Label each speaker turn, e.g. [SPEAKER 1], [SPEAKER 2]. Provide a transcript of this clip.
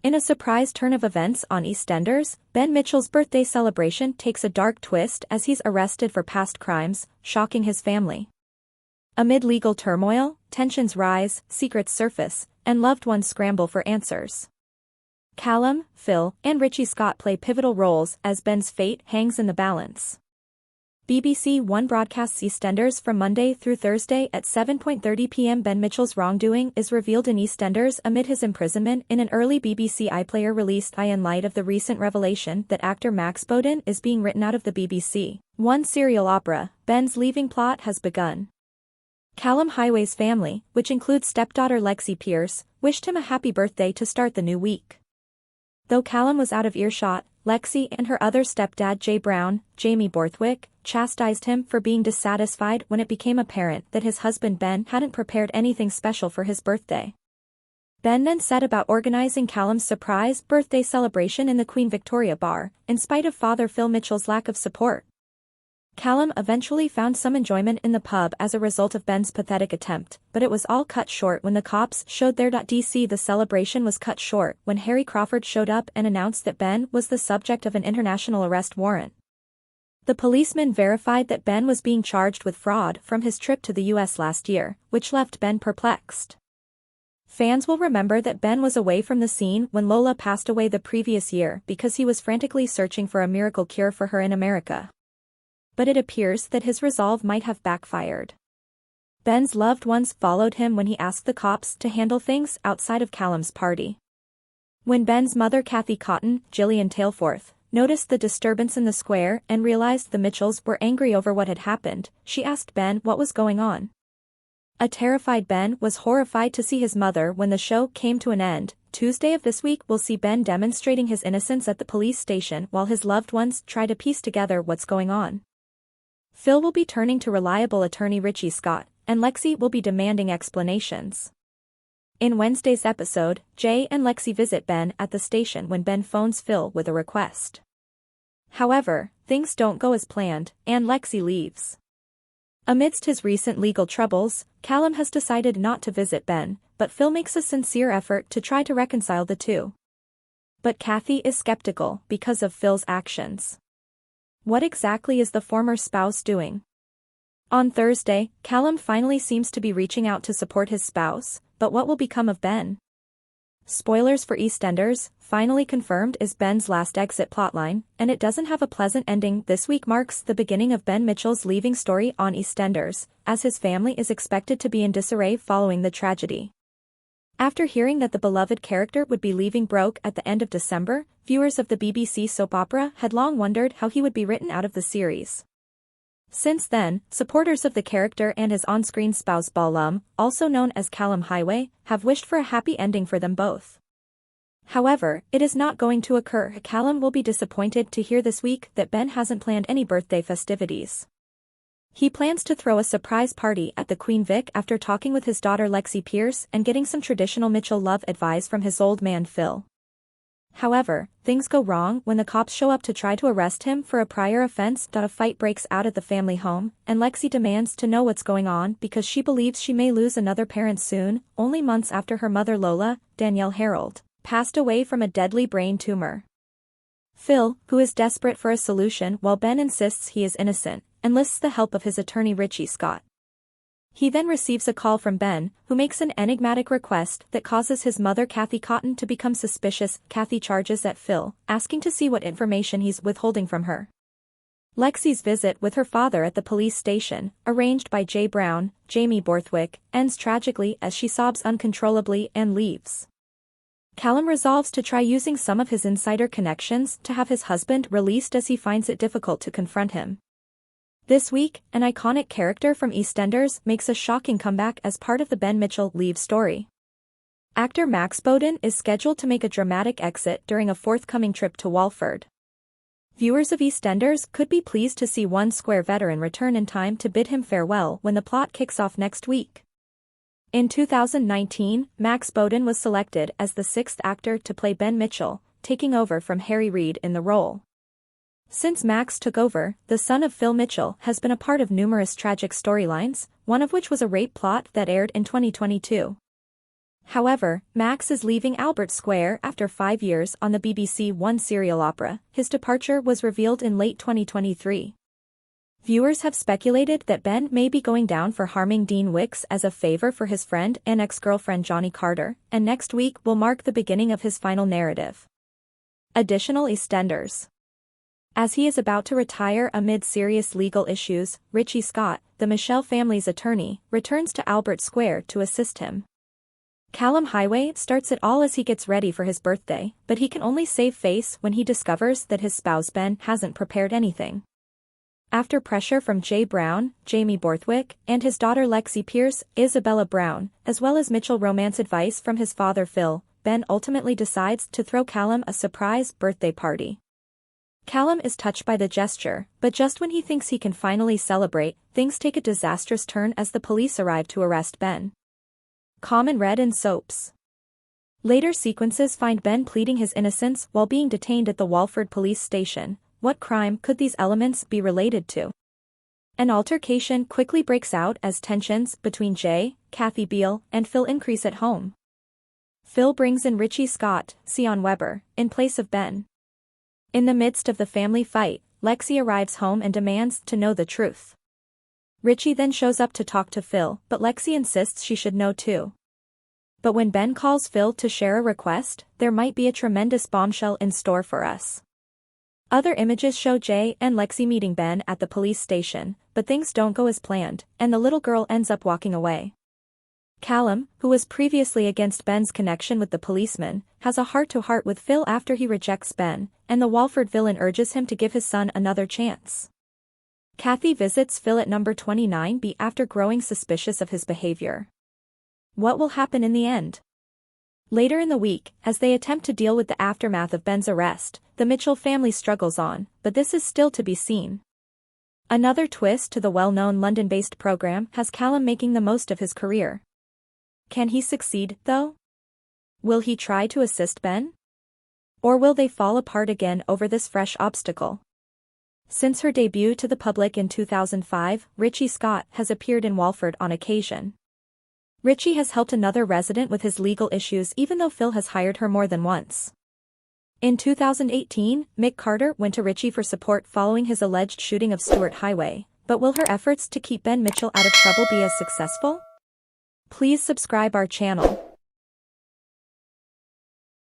[SPEAKER 1] In a surprise turn of events on EastEnders, Ben Mitchell's birthday celebration takes a dark twist as he's arrested for past crimes, shocking his family. Amid legal turmoil, tensions rise, secrets surface, and loved ones scramble for answers. Callum, Phil, and Richie Scott play pivotal roles as Ben's fate hangs in the balance. BBC One broadcasts EastEnders from Monday through Thursday at 7:30 p.m. Ben Mitchell's wrongdoing is revealed in EastEnders amid his imprisonment in an early BBC iPlayer released in light of the recent revelation that actor Max Bowden is being written out of the BBC One serial opera. Ben's leaving plot has begun. Callum Highway's family, which includes stepdaughter Lexi Pierce, wished him a happy birthday to start the new week. Though Callum was out of earshot, Lexi and her other stepdad Jay Brown, Jamie Borthwick, chastised him for being dissatisfied when it became apparent that his husband Ben hadn't prepared anything special for his birthday. Ben then set about organizing Callum's surprise birthday celebration in the Queen Victoria bar, in spite of Father Phil Mitchell's lack of support. Callum eventually found some enjoyment in the pub as a result of Ben's pathetic attempt, but it was all cut short when the cops showed their .dc. The celebration was cut short when Harry Crawford showed up and announced that Ben was the subject of an international arrest warrant. The policeman verified that Ben was being charged with fraud from his trip to the US last year, which left Ben perplexed. Fans will remember that Ben was away from the scene when Lola passed away the previous year because he was frantically searching for a miracle cure for her in America. But it appears that his resolve might have backfired. Ben's loved ones followed him when he asked the cops to handle things outside of Callum's party. When Ben's mother Kathy Cotton, Gillian Tailforth, noticed the disturbance in the square and realized the Mitchells were angry over what had happened, she asked Ben what was going on. A terrified Ben was horrified to see his mother when the show came to an end. Tuesday of this week will see Ben demonstrating his innocence at the police station while his loved ones try to piece together what's going on. Phil will be turning to reliable attorney Richie Scott, and Lexi will be demanding explanations. In Wednesday's episode, Jay and Lexi visit Ben at the station when Ben phones Phil with a request. However, things don't go as planned, and Lexi leaves. Amidst his recent legal troubles, Callum has decided not to visit Ben, but Phil makes a sincere effort to try to reconcile the two. But Kathy is skeptical because of Phil's actions. What exactly is the former spouse doing? On Thursday, Callum finally seems to be reaching out to support his spouse, but what will become of Ben? Spoilers for EastEnders, finally confirmed is Ben's last exit plotline, and it doesn't have a pleasant ending. This week marks the beginning of Ben Mitchell's leaving story on EastEnders, as his family is expected to be in disarray following the tragedy. After hearing that the beloved character would be leaving Broke at the end of December, viewers of the BBC soap opera had long wondered how he would be written out of the series. Since then, supporters of the character and his on-screen spouse Bowden, also known as Callum Highway, have wished for a happy ending for them both. However, it is not going to occur. Callum will be disappointed to hear this week that Ben hasn't planned any birthday festivities. He plans to throw a surprise party at the Queen Vic after talking with his daughter Lexi Pierce and getting some traditional Mitchell love advice from his old man Phil. However, things go wrong when the cops show up to try to arrest him for a prior offense. A fight breaks out at the family home, and Lexi demands to know what's going on because she believes she may lose another parent soon, only months after her mother Lola, Danielle Harold, passed away from a deadly brain tumor. Phil, who is desperate for a solution while Ben insists he is innocent, enlists the help of his attorney Richie Scott. He then receives a call from Ben, who makes an enigmatic request that causes his mother Kathy Cotton to become suspicious. Kathy charges at Phil, asking to see what information he's withholding from her. Lexi's visit with her father at the police station, arranged by Jay Brown, Jamie Borthwick, ends tragically as she sobs uncontrollably and leaves. Callum resolves to try using some of his insider connections to have his husband released as he finds it difficult to confront him. This week, an iconic character from EastEnders makes a shocking comeback as part of the Ben Mitchell leave story. Actor Max Bowden is scheduled to make a dramatic exit during a forthcoming trip to Walford. Viewers of EastEnders could be pleased to see one square veteran return in time to bid him farewell when the plot kicks off next week. In 2019, Max Bowden was selected as the sixth actor to play Ben Mitchell, taking over from Harry Reid in the role. Since Max took over, the son of Phil Mitchell has been a part of numerous tragic storylines, one of which was a rape plot that aired in 2022. However, Max is leaving Albert Square after 5 years on the BBC One serial opera. His departure was revealed in late 2023. Viewers have speculated that Ben may be going down for harming Dean Wicks as a favor for his friend and ex-girlfriend Johnny Carter, and next week will mark the beginning of his final narrative. Additional EastEnders. As he is about to retire amid serious legal issues, Richie Scott, the Michelle family's attorney, returns to Albert Square to assist him. Callum Highway starts it all as he gets ready for his birthday, but he can only save face when he discovers that his spouse Ben hasn't prepared anything. After pressure from Jay Brown, Jamie Borthwick, and his daughter Lexi Pierce, Isabella Brown, as well as Mitchell romance advice from his father Phil, Ben ultimately decides to throw Callum a surprise birthday party. Callum is touched by the gesture, but just when he thinks he can finally celebrate, things take a disastrous turn as the police arrive to arrest Ben. Common red in soaps. Later sequences find Ben pleading his innocence while being detained at the Walford police station. What crime could these elements be related to? An altercation quickly breaks out as tensions between Jay, Kathy Beale, and Phil increase at home. Phil brings in Richie Scott, Sion Weber, in place of Ben. In the midst of the family fight, Lexi arrives home and demands to know the truth. Richie then shows up to talk to Phil, but Lexi insists she should know too. But when Ben calls Phil to share a request, there might be a tremendous bombshell in store for us. Other images show Jay and Lexi meeting Ben at the police station, but things don't go as planned, and the little girl ends up walking away. Callum, who was previously against Ben's connection with the policeman, has a heart-to-heart with Phil after he rejects Ben, and the Walford villain urges him to give his son another chance. Kathy visits Phil at number 29B after growing suspicious of his behavior. What will happen in the end? Later in the week, as they attempt to deal with the aftermath of Ben's arrest, the Mitchell family struggles on, but this is still to be seen. Another twist to the well-known London-based program has Callum making the most of his career. Can he succeed, though? Will he try to assist Ben? Or will they fall apart again over this fresh obstacle? Since her debut to the public in 2005, Richie Scott has appeared in Walford on occasion. Richie has helped another resident with his legal issues even though Phil has hired her more than once. In 2018, Mick Carter went to Richie for support following his alleged shooting of Stuart Highway, but will her efforts to keep Ben Mitchell out of trouble be as successful? Please subscribe our channel.